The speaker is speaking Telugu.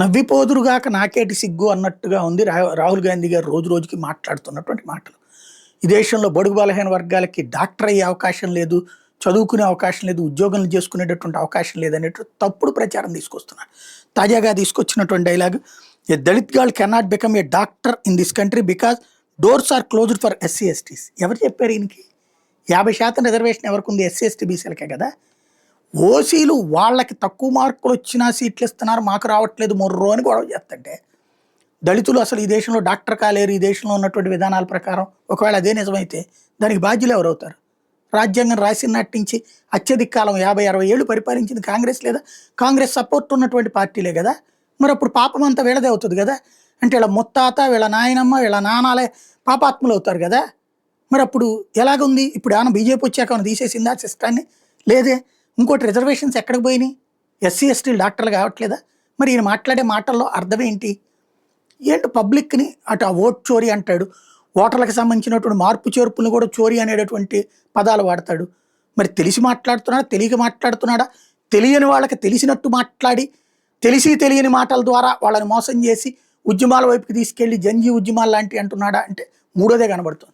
నవ్విపోదురుగాక నాకేటి సిగ్గు అన్నట్టుగా ఉంది రాహుల్ గాంధీ గారు రోజు రోజుకి మాట్లాడుతున్నటువంటి మాటలు. ఈ దేశంలో బడుగు బలహీన వర్గాలకి డాక్టర్ అయ్యే అవకాశం లేదు, చదువుకునే అవకాశం లేదు, ఉద్యోగాలు చేసుకునేటటువంటి అవకాశం లేదనేటు తప్పుడు ప్రచారం తీసుకొస్తున్నారు. తాజాగా తీసుకొచ్చినటువంటి dialogue, a Dalit girl cannot become a doctor in this country because doors are closed for SC STs. ఎవరు చెప్పారు ఈయనకి? 50% రిజర్వేషన్ ఎవరికి ఉంది? ఎస్సీ ఎస్టీ బీసీలకే కదా. ఓసీలు వాళ్ళకి తక్కువ మార్కులు వచ్చినా సీట్లు ఇస్తున్నారు, మాకు రావట్లేదు మొర్రో అని గొడవ చేస్తుంటే, దళితులు అసలు ఈ దేశంలో డాక్టర్ కాలేరు ఈ దేశంలో ఉన్నటువంటి విధానాల ప్రకారం, ఒకవేళ అదే నిజమైతే దానికి బాధ్యులు ఎవరవుతారు? రాజ్యాంగం రాసినట్టు నుంచి అత్యధిక కాలం 50-60 ఏళ్ళు పరిపాలించింది కాంగ్రెస్ లేదా? కాంగ్రెస్ సపోర్ట్ ఉన్నటువంటి పార్టీలే కదా. మరి అప్పుడు పాపం అంతా వీళ్ళదే అవుతుంది కదా. అంటే వీళ్ళ ముత్తాత, వీళ్ళ నాయనమ్మ, వీళ్ళ నానాలే పాపాత్ములు అవుతారు కదా. మరి అప్పుడు ఎలాగుంది? ఇప్పుడు ఏమైనా బీజేపీ వచ్చాక ఏమైనా తీసేసిందా సిస్టాన్ని? లేదే. ఇంకోటి, రిజర్వేషన్స్ ఎక్కడికి పోయినాయి? ఎస్సీ ఎస్టీలు డాక్టర్లు కావట్లేదా? మరి ఈయన మాట్లాడే మాటల్లో అర్థం ఏంటి? ఏంటి పబ్లిక్ని అటు ఆ ఓట్ చోరీ అంటాడు, ఓటర్లకు సంబంధించినటువంటి మార్పు చేర్పులను కూడా చోరీ అనేటటువంటి పదాలు వాడతాడు. మరి తెలిసి మాట్లాడుతున్నాడా, తెలియక మాట్లాడుతున్నాడా? తెలియని వాళ్ళకి తెలిసినట్టు మాట్లాడి, తెలిసి తెలియని మాటల ద్వారా వాళ్ళని మోసం చేసి ఉద్యమాల వైపుకి తీసుకెళ్లి జంజీ ఉద్యమాలు లాంటివి అంటున్నాడా అంటే మూడోదే కనబడుతుంది.